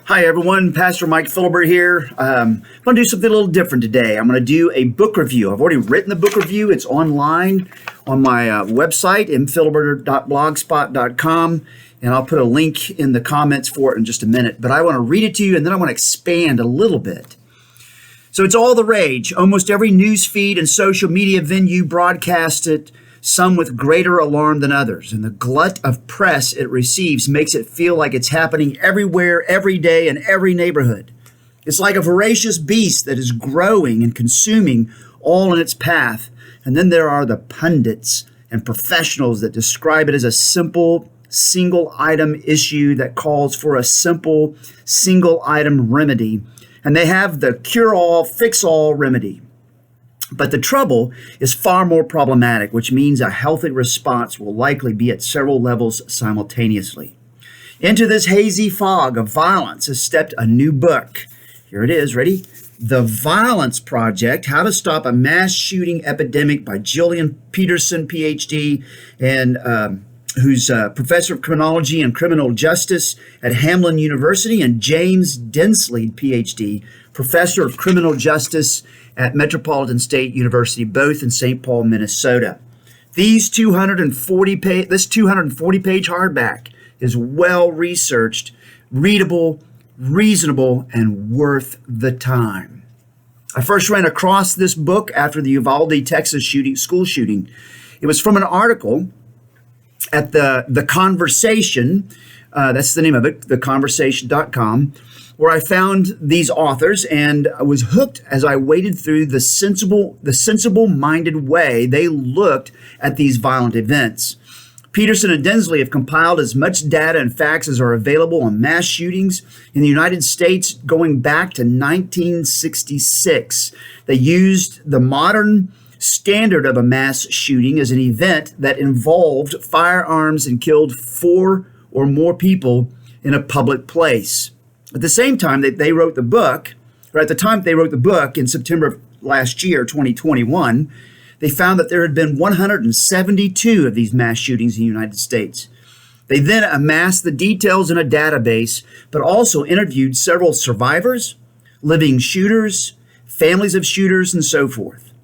Hi, everyone. Pastor Mike Philibert here. I'm going to do something a little different today. I'm going to do a book review. I've already written the book review. It's online on my website, mphilibert.blogspot.com, and I'll put a link in the comments for it in just a minute. But I want to read it to you, and then I want to expand a little bit. So it's all the rage. Almost every news feed and social media venue broadcasts it, some with greater alarm than others. And the glut of press it receives makes it feel like it's happening everywhere, every day, in every neighborhood. It's like a voracious beast that is growing and consuming all in its path. And then there are the pundits and professionals that describe it as a simple, single-item issue that calls for a simple, single-item remedy. And they have the cure-all, fix-all remedy. But the trouble is far more problematic, which means a healthy response will likely be at several levels simultaneously. Into this hazy fog of violence has stepped a new book. Here it is, ready? The Violence Project, How to Stop a Mass Shooting Epidemic by Jillian Peterson, PhD, and who's a professor of criminology and criminal justice at Hamline University, and James Densley, PhD, professor of criminal justice at Metropolitan State University, both in St. Paul, Minnesota. This 240-page hardback is well-researched, readable, reasonable, and worth the time. I first ran across this book after the Uvalde, Texas school shooting. It was from an article at the Conversation, that's the name of it, theconversation.com, where I found these authors and I was hooked as I waded through the sensible-minded way they looked at these violent events. Peterson and Densley have compiled as much data and facts as are available on mass shootings in the United States going back to 1966. They used the modern standard of a mass shooting as an event that involved firearms and killed 4 or more people in a public place. At the same time that they wrote the book, or at the time they wrote the book in September of last year, 2021, they found that there had been 172 of these mass shootings in the United States. They then amassed the details in a database, but also interviewed several survivors, living shooters, families of shooters, and so forth.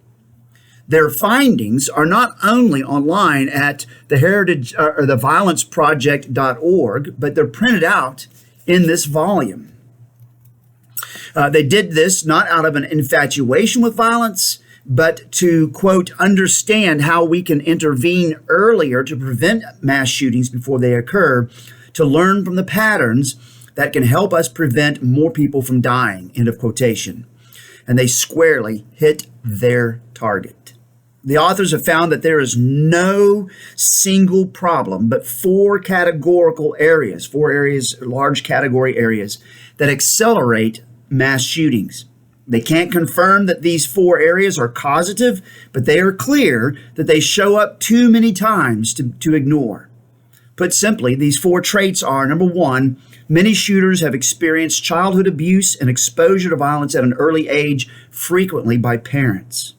Their findings are not only online at the violenceproject.org, but they're printed out in this volume. They did this not out of an infatuation with violence, but to, quote, understand how we can intervene earlier to prevent mass shootings before they occur, to learn from the patterns that can help us prevent more people from dying, end of quotation. And they squarely hit their target. The authors have found that there is no single problem, but 4 categorical areas, 4 areas, large category areas that accelerate mass shootings. They can't confirm that these 4 areas are causative, but they are clear that they show up too many times to ignore. Put simply, these 4 traits are, number 1, many shooters have experienced childhood abuse and exposure to violence at an early age, frequently by parents.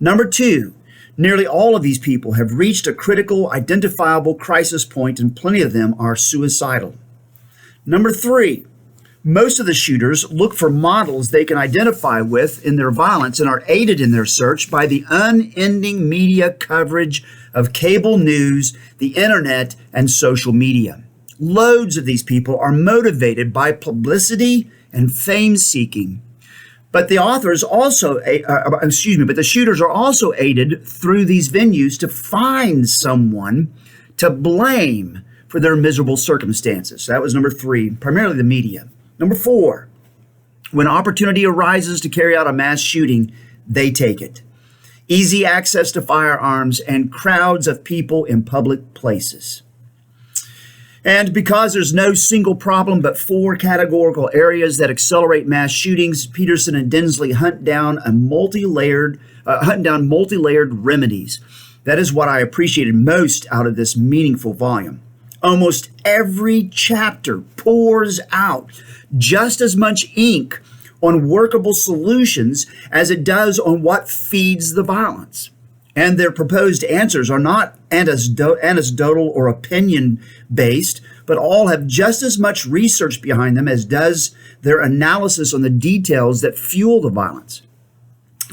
Number 2, nearly all of these people have reached a critical, identifiable crisis point, and plenty of them are suicidal. Number 3, most of the shooters look for models they can identify with in their violence and are aided in their search by the unending media coverage of cable news, the internet, and social media. Loads of these people are motivated by publicity and fame seeking. But the shooters are also aided through these venues to find someone to blame for their miserable circumstances. So that was number 3, primarily the media. Number 4, when opportunity arises to carry out a mass shooting, they take it. Easy access to firearms and crowds of people in public places. And because there's no single problem but 4 categorical areas that accelerate mass shootings, Peterson and Densley hunt down multi-layered remedies. That is what I appreciated most out of this meaningful volume. Almost every chapter pours out just as much ink on workable solutions as it does on what feeds the violence. And their proposed answers are not anecdotal or opinion-based, but but all have just as much research behind them as does their analysis on the details that fuel the violence.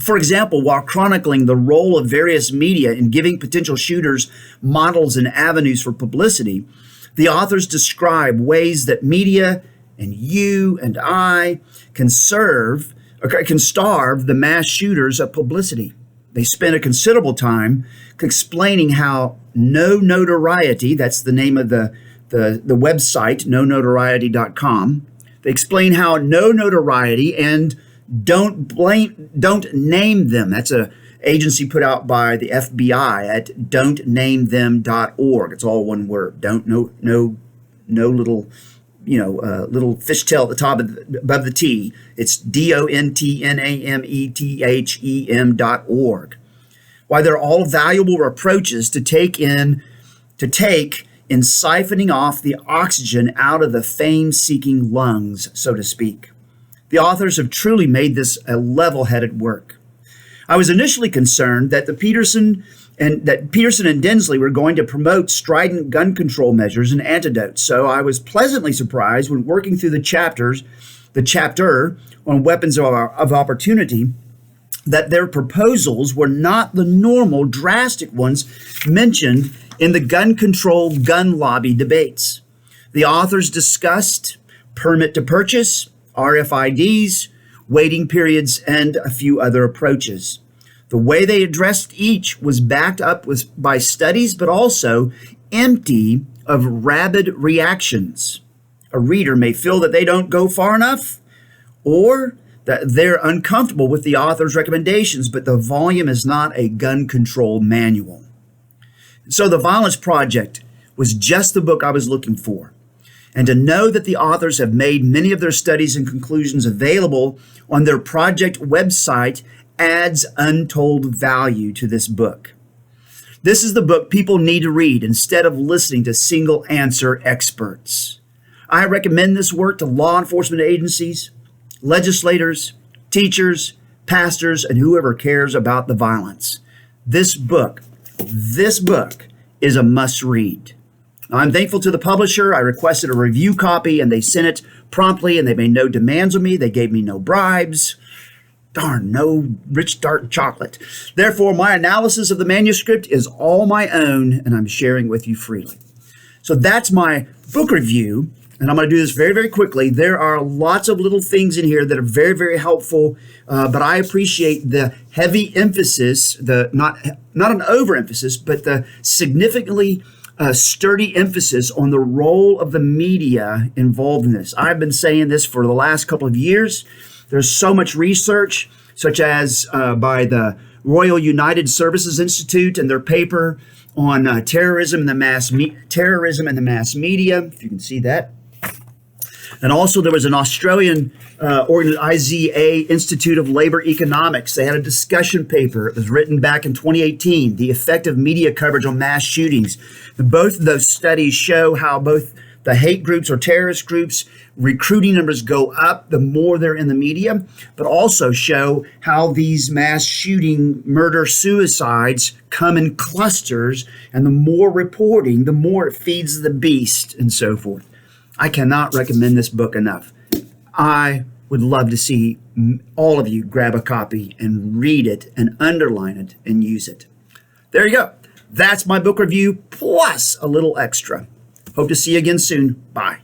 For example, while chronicling the role of various media in giving potential shooters models and avenues for publicity, the authors describe ways that media and you and I can starve the mass shooters of publicity. They spend a considerable time explaining how no notoriety, that's the name of the website, nonotoriety.com. They explain how no notoriety and don't name them. That's an agency put out by the FBI at don'tnamethem.org. It's all one word. No little little fishtail at the top above the T. It's DONTNAMETHEM.org. Why they're all valuable approaches to take in siphoning off the oxygen out of the fame-seeking lungs, so to speak. The authors have truly made this a level-headed work. I was initially concerned that Peterson and Densley were going to promote strident gun control measures and antidotes. So I was pleasantly surprised when working through the chapter on weapons of opportunity, that their proposals were not the normal drastic ones mentioned in the gun control gun lobby debates. The authors discussed permit to purchase, RFIDs, waiting periods, and a few other approaches. The way they addressed each was backed up by studies, but also empty of rabid reactions. A reader may feel that they don't go far enough, or that they're uncomfortable with the author's recommendations, but the volume is not a gun control manual. So The Violence Project was just the book I was looking for. And to know that the authors have made many of their studies and conclusions available on their project website adds untold value to this book. This is the book people need to read instead of listening to single answer experts. I recommend this work to law enforcement agencies, legislators, teachers, pastors, and whoever cares about the violence. This book is a must read. I'm thankful to the publisher. I requested a review copy and they sent it promptly, and they made no demands on me. They gave me no bribes. Darn, no rich dark chocolate. Therefore, my analysis of the manuscript is all my own, and I'm sharing with you freely. So that's my book review, and I'm going to do this very, very quickly. There are lots of little things in here that are very, very helpful, but I appreciate the heavy emphasis, not an overemphasis, but the significantly sturdy emphasis on the role of the media involved in this. I've been saying this for the last couple of years. There's so much research, such as by the Royal United Services Institute and their paper on terrorism and the mass media, if you can see that. And also there was an Australian IZA, Institute of Labor Economics. They had a discussion paper. It was written back in 2018, The Effect of Media Coverage on Mass Shootings. Both of those studies show how both the hate groups or terrorist groups, recruiting numbers go up the more they're in the media, but also show how these mass shooting, murder, suicides come in clusters, and the more reporting, the more it feeds the beast and so forth. I cannot recommend this book enough. I would love to see all of you grab a copy and read it and underline it and use it. There you go. That's my book review plus a little extra. Hope to see you again soon. Bye.